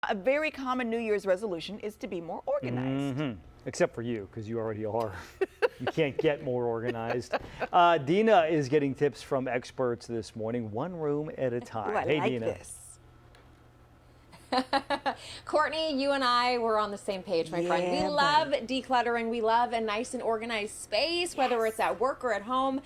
A very common New Year's resolution is to be more organized. Except for you, because you already are. You can't get more organized. Dina is getting tips from experts this morning, one room at a time. Ooh, I hey, like Dina. this. Courtney, you and I were on the same page, my friend. We love decluttering. We love a nice and organized space, whether it's at work or at home.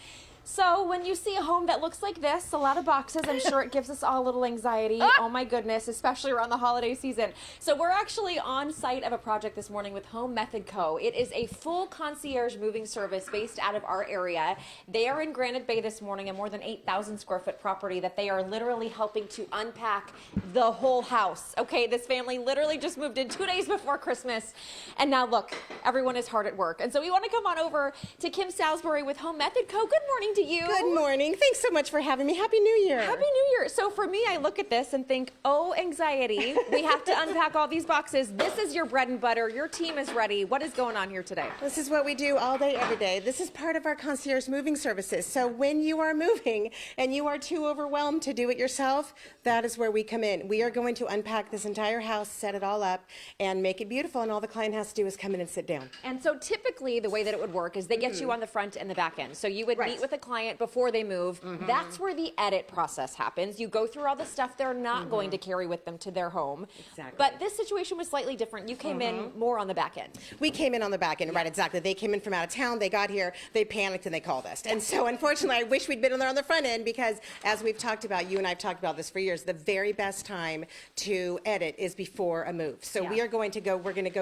So when you see a home that looks like this, a lot of boxes, I'm sure it gives us all a little anxiety. Oh my goodness, especially around the holiday season. So we're actually on site of a project this morning with Home Method Co. It is a full concierge moving service based out of our area. They are in Granite Bay this morning, a more than 8,000 square foot property that they are literally helping to unpack the whole house. Okay, this family literally just moved in 2 days before Christmas. And now look, everyone is hard at work. And so we want to come on over to Kim Salisbury with Home Method Co. Good morning to you. Good morning. Thanks so much for having me. Happy New Year. Happy New Year. So for me, I look at this and think, oh, anxiety. We have to unpack all these boxes. This is your bread and butter. Your team is ready. What is going on here today? This is what we do all day, every day. This is part of our concierge moving services. So when you are moving and you are too overwhelmed to do it yourself, that is where we come in. We are going to unpack this entire house, set it all up, and make it beautiful. And all the client has to do is come in and sit down. And so typically the way that it would work is they get you on the front and the back end. So you would meet with a client before they move. That's where the edit process happens. You go through all the stuff they're not going to carry with them to their home. Exactly. But this situation was slightly different. You came in more on the back end. We came in on the back end, right, exactly. They came in from out of town, they got here, they panicked, and they called us. And so, unfortunately, I wish we'd been on the front end because, as we've talked about, you and I have talked about this for years, the very best time to edit is before a move. So we're going to go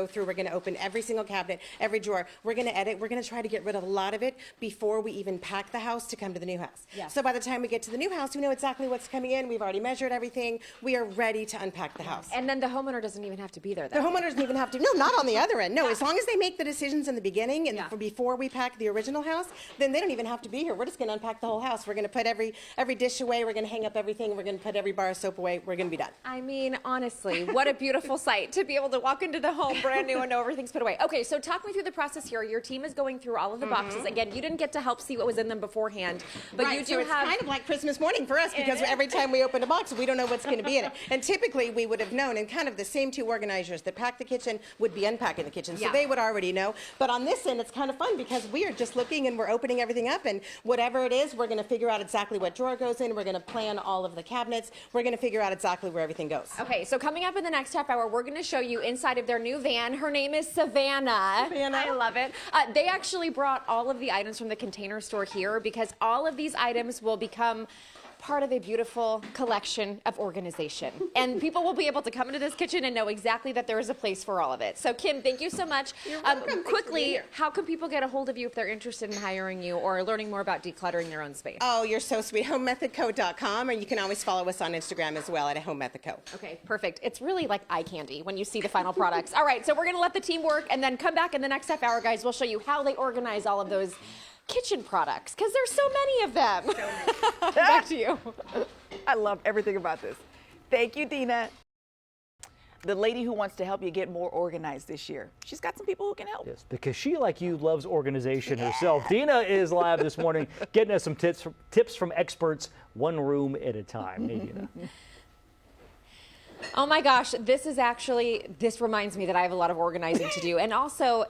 through, we're going to open every single cabinet, every drawer. We're going to edit, we're going to try to get rid of a lot of it before we even pack the house to come to the new house. So by the time we get to the new house, we know exactly what's coming in. We've already measured everything. We are ready to unpack the house. And then the homeowner doesn't even have to be there. The homeowner doesn't even have to. No, not on the other end. No, as long as they make the decisions in the beginning and before we pack the original house, then they don't even have to be here. We're just going to unpack the whole house. We're going to put every dish away. We're going to hang up everything. We're going to put every bar of soap away. We're going to be done. I mean, honestly, what a beautiful sight to be able to walk into the home brand new and know everything's put away. Okay, so talk me through the process here. Your team is going through all of the boxes. Again, you didn't get to help see what was in them beforehand, but you do so it's have kind of like Christmas morning for us because every time we open a box, we don't know what's going to be in it. And typically, we would have known, and kind of the same two organizers that pack the kitchen would be unpacking the kitchen, so they would already know. But on this end, it's kind of fun because we are just looking and we're opening everything up, and whatever it is, we're going to figure out exactly what drawer goes in. We're going to plan all of the cabinets. We're going to figure out exactly where everything goes. Okay, so coming up in the next half hour, we're going to show you inside of their new van. Her name is Savannah. I love it. They actually brought all of the items from the Container Store here because all of these items will become part of a beautiful collection of organization. And people will be able to come into this kitchen and know exactly that there is a place for all of it. So Kim, thank you so much. You're welcome. Quickly, how can people get a hold of you if they're interested in hiring you or learning more about decluttering their own space? Oh, you're so sweet. HomeMethodCo.com, or you can always follow us on Instagram as well at HomeMethodCo. Okay, perfect. It's really like eye candy when you see the final products. All right, so we're going to let the team work and then come back in the next half hour, guys. We'll show you how they organize all of those kitchen products because there's so many of them. Back to you. I love everything about this. Thank you, Dina. The lady who wants to help you get more organized this year. She's got some people who can help. Yes, because she, like you, loves organization herself. Dina is live this morning getting us some tips from experts, one room at a time. Hey, Dina. Oh my gosh, this reminds me that I have a lot of organizing to do and also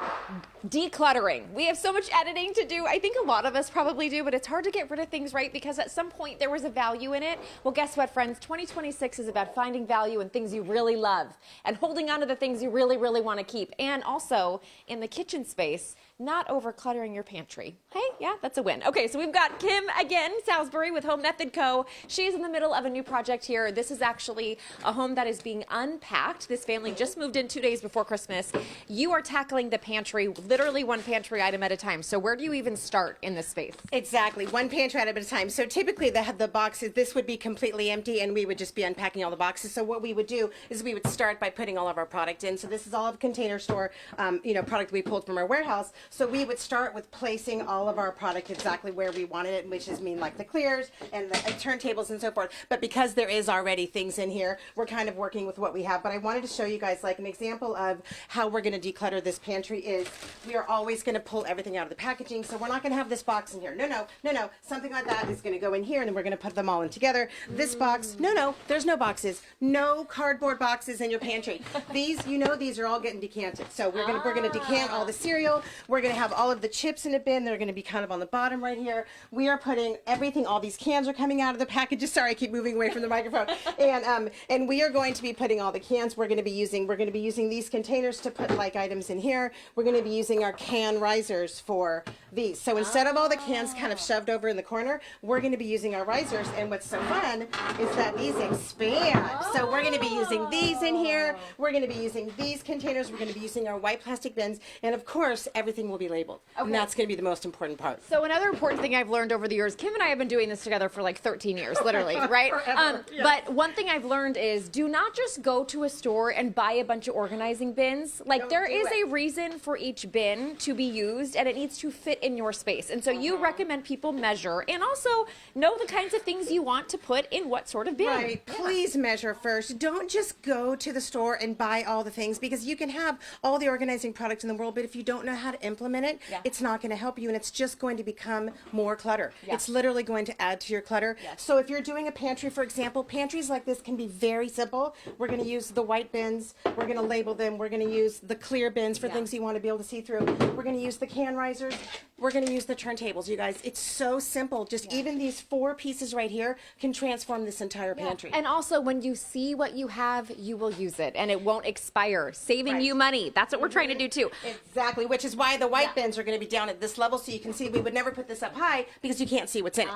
decluttering. We have so much editing to do. I think a lot of us probably do, but it's hard to get rid of things, right? Because at some point there was a value in it. Well, guess what, friends? 2026 is about finding value in things you really love and holding on to the things you really, really want to keep. And also in the kitchen space, not over-cluttering your pantry. Hey, yeah, that's a win. Okay, so we've got Kim again, Salisbury with Home Method Co. She's in the middle of a new project here. This is actually a home that is being unpacked. This family just moved in 2 days before Christmas. You are tackling the pantry, literally one pantry item at a time. So where do you even start in this space? Exactly, one pantry item at a time. So typically the boxes, this would be completely empty and we would just be unpacking all the boxes. So what we would do is we would start by putting all of our product in. So this is all of Container Store, product we pulled from our warehouse. So we would start with placing all of our product exactly where we wanted it, which is mean like the clears and the turntables and so forth. But because there is already things in here, we're kind of working with what we have. But I wanted to show you guys like an example of how we're going to declutter this pantry is we are always going to pull everything out of the packaging. So we're not going to have this box in here. No. Something like that is going to go in here, and then we're going to put them all in together. This box, no, there's no boxes. No cardboard boxes in your pantry. These, these are all getting decanted. So we're going to decant all the cereal. We're going to have all of the chips in a bin. They're going to be kind of on the bottom right here. We are putting everything, all these cans are coming out of the packages. Sorry, I keep moving away from the microphone. And we are going to be putting all the cans. We're going to be using these containers to put like items in here. We're going to be using our can risers for these. So instead of all the cans kind of shoved over in the corner, we're going to be using our risers. And what's so fun is that these expand. So we're going to be using these in here. We're going to be using these containers. We're going to be using our white plastic bins. And of course, everything will be labeled. And that's going to be the most important part. So another important thing I've learned over the years, Kim and I have been doing this together for like 13 years, literally, right? But one thing I've learned is do not just go to a store and buy a bunch of organizing bins. Like there is a reason for each bin to be used, and it needs to fit in your space. And so you recommend people measure and also know the kinds of things you want to put in what sort of bin. Right. Please measure first. Don't just go to the store and buy all the things, because you can have all the organizing products in the world, but if you don't know how to implement it, it's not going to help you, and it's just going to become more clutter. It's literally going to add to your clutter. So if you're doing a pantry, for example, pantries like this can be very simple. We're going to use the white bins. We're going to label them. We're going to use the clear bins for things you want to be able to see through. We're going to use the can risers. We're going to use the turntables, you guys. It's so simple. Just even these 4 pieces right here can transform this entire pantry. And also, when you see what you have, you will use it, and it won't expire, saving you money. That's what we're trying to do, too. Exactly, which is why the white bins are going to be down at this level, so you can see we would never put this up high because you can't see what's in it.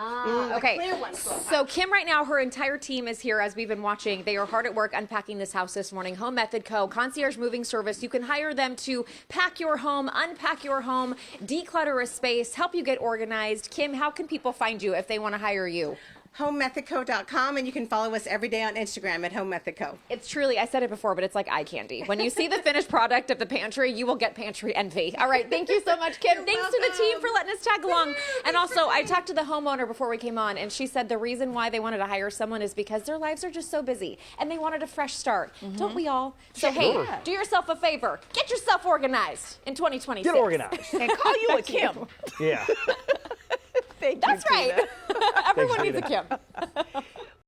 Okay, Clear ones go up so Kim right now, her entire team is here as we've been watching. They are hard at work unpacking this house this morning. Home Method Co., concierge moving service. You can hire them to pack your home, unpack your home, declutter a space, help you get organized. Kim, how can people find you if they want to hire you? HomeMethodCo.com, and you can follow us every day on Instagram at HomeMethodCo. It's truly, I said it before, but it's like eye candy. When you see the finished product of the pantry, you will get pantry envy. All right, thank you so much, Kim. Thanks to the team for letting us tag along. And also, I talked to the homeowner before we came on, and she said the reason why they wanted to hire someone is because their lives are just so busy, and they wanted a fresh start. Don't we all? So, hey, do yourself a favor. Get yourself organized in 2026. Get organized. And call you a Kim. Yeah. Thank you, That's right. Dina. Everyone Thanks, needs a Dina. Kim.